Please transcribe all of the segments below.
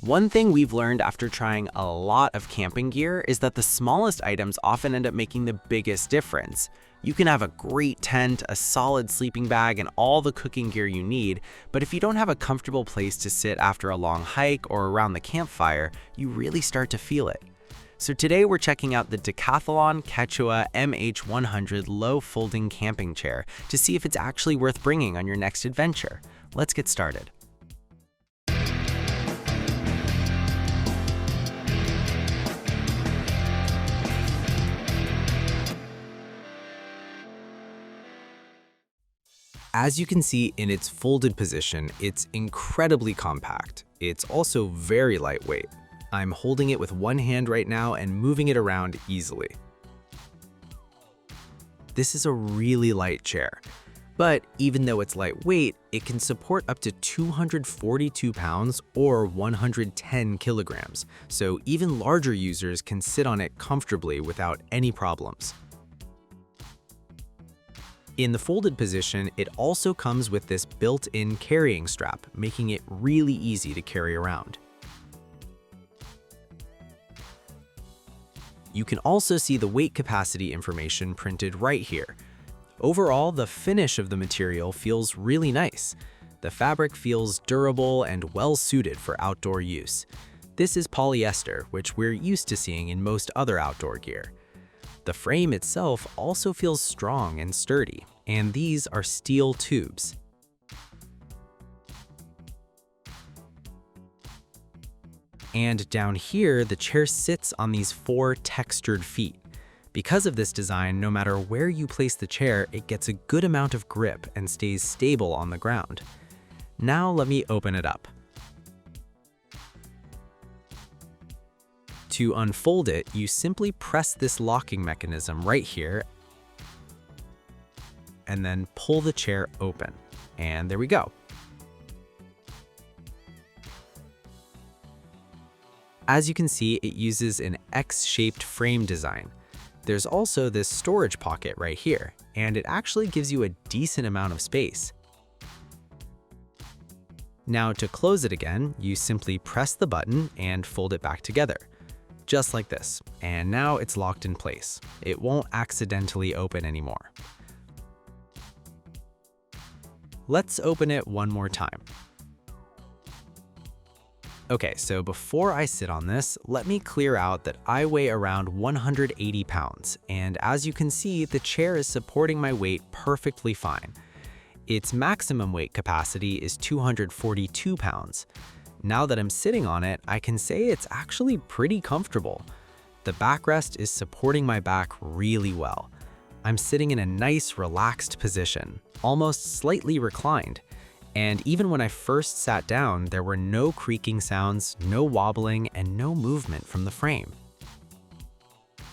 One thing we've learned after trying a lot of camping gear is that the smallest items often end up making the biggest difference. You can have a great tent, a solid sleeping bag, and all the cooking gear you need, but if you don't have a comfortable place to sit after a long hike or around the campfire, you really start to feel it. So today we're checking out the Decathlon Quechua MH100 low folding camping chair to see if it's actually worth bringing on your next adventure. Let's get started. As you can see in its folded position, it's incredibly compact. It's also very lightweight. I'm holding it with one hand right now and moving it around easily. This is a really light chair, but even though it's lightweight, it can support up to 242 pounds or 110 kilograms, so even larger users can sit on it comfortably without any problems. In the folded position, it also comes with this built-in carrying strap, making it really easy to carry around. You can also see the weight capacity information printed right here. Overall, the finish of the material feels really nice. The fabric feels durable and well-suited for outdoor use. This is polyester, which we're used to seeing in most other outdoor gear. The frame itself also feels strong and sturdy, and these are steel tubes. And down here, the chair sits on these 4 textured feet. Because of this design, no matter where you place the chair, it gets a good amount of grip and stays stable on the ground. Now let me open it up. To unfold it, you simply press this locking mechanism right here and then pull the chair open. And there we go. As you can see, it uses an X-shaped frame design. There's also this storage pocket right here, and it actually gives you a decent amount of space. Now to close it again, you simply press the button and fold it back together. Just like this, and now it's locked in place. It won't accidentally open anymore. Let's open it one more time. Okay, so before I sit on this, let me clear out that I weigh around 180 pounds, and as you can see, the chair is supporting my weight perfectly fine. Its maximum weight capacity is 242 pounds. Now that I'm sitting on it, I can say it's actually pretty comfortable. The backrest is supporting my back really well. I'm sitting in a nice, relaxed position, almost slightly reclined. And even when I first sat down, there were no creaking sounds, no wobbling, and no movement from the frame.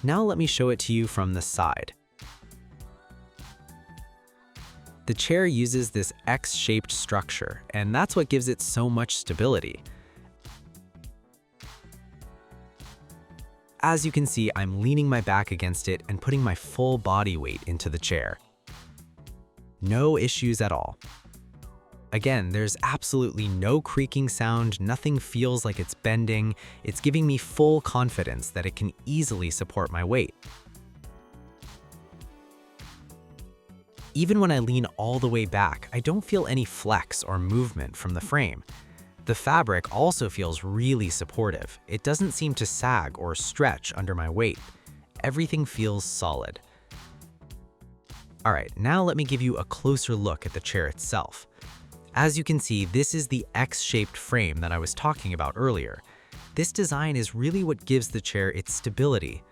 Now let me show it to you from the side. The chair uses this X-shaped structure, and that's what gives it so much stability. As you can see, I'm leaning my back against it and putting my full body weight into the chair. No issues at all. Again, there's absolutely no creaking sound, nothing feels like it's bending. It's giving me full confidence that it can easily support my weight. Even when I lean all the way back, I don't feel any flex or movement from the frame. The fabric also feels really supportive. It doesn't seem to sag or stretch under my weight. Everything feels solid. All right, now let me give you a closer look at the chair itself. As you can see, this is the X-shaped frame that I was talking about earlier. This design is really what gives the chair its stability.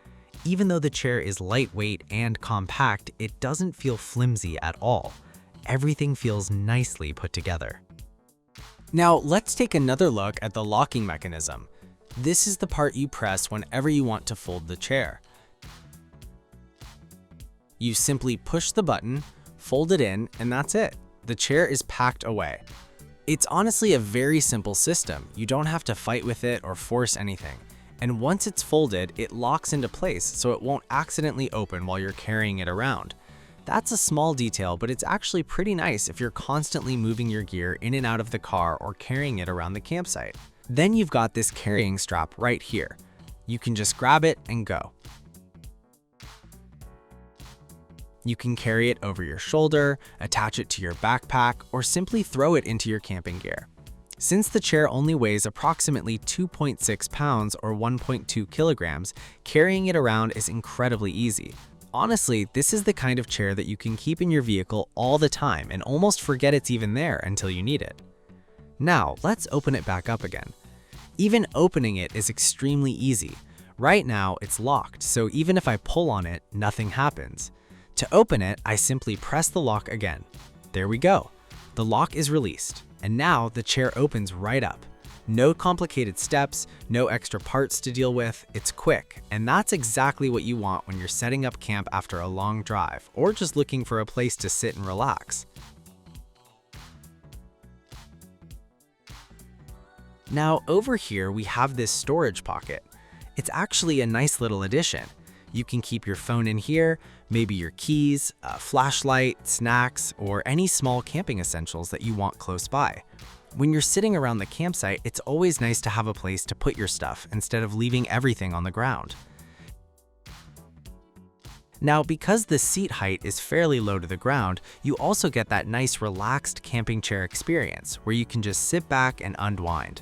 Even though the chair is lightweight and compact, it doesn't feel flimsy at all. Everything feels nicely put together. Now let's take another look at the locking mechanism. This is the part you press whenever you want to fold the chair. You simply push the button, fold it in, and that's it. The chair is packed away. It's honestly a very simple system. You don't have to fight with it or force anything. And once it's folded, it locks into place so it won't accidentally open while you're carrying it around. That's a small detail, but it's actually pretty nice if you're constantly moving your gear in and out of the car or carrying it around the campsite. Then you've got this carrying strap right here. You can just grab it and go. You can carry it over your shoulder, attach it to your backpack, or simply throw it into your camping gear. Since the chair only weighs approximately 2.6 pounds or 1.2 kilograms, carrying it around is incredibly easy. Honestly, this is the kind of chair that you can keep in your vehicle all the time and almost forget it's even there until you need it. Now, let's open it back up again. Even opening it is extremely easy. Right now, it's locked, so even if I pull on it, nothing happens. To open it, I simply press the lock again. There we go. The lock is released, and now the chair opens right up. No complicated steps, no extra parts to deal with, it's quick, and that's exactly what you want when you're setting up camp after a long drive, or just looking for a place to sit and relax. Now over here we have this storage pocket. It's actually a nice little addition. You can keep your phone in here, maybe your keys, a flashlight, snacks, or any small camping essentials that you want close by. When you're sitting around the campsite, it's always nice to have a place to put your stuff instead of leaving everything on the ground. Now, because the seat height is fairly low to the ground, you also get that nice relaxed camping chair experience where you can just sit back and unwind.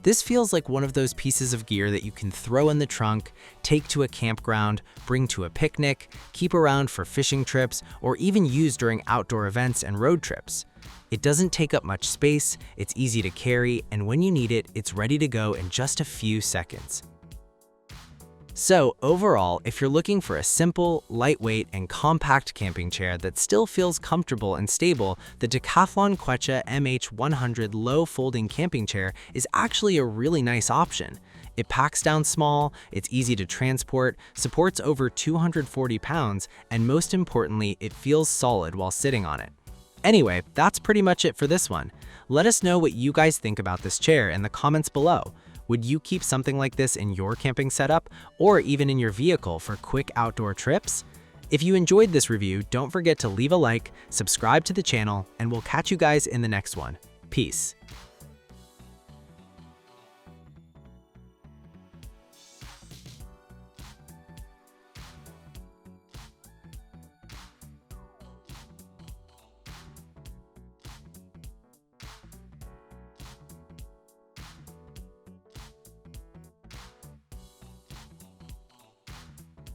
This feels like one of those pieces of gear that you can throw in the trunk, take to a campground, bring to a picnic, keep around for fishing trips, or even use during outdoor events and road trips. It doesn't take up much space, it's easy to carry, and when you need it, it's ready to go in just a few seconds. So overall, if you're looking for a simple, lightweight, and compact camping chair that still feels comfortable and stable, the Decathlon Quechua MH100 low folding camping chair is actually a really nice option. It packs down small, it's easy to transport, supports over 240 pounds, and most importantly, it feels solid while sitting on it. Anyway, that's pretty much it for this one. Let us know what you guys think about this chair in the comments below. Would you keep something like this in your camping setup or even in your vehicle for quick outdoor trips? If you enjoyed this review, don't forget to leave a like, subscribe to the channel, and we'll catch you guys in the next one. Peace.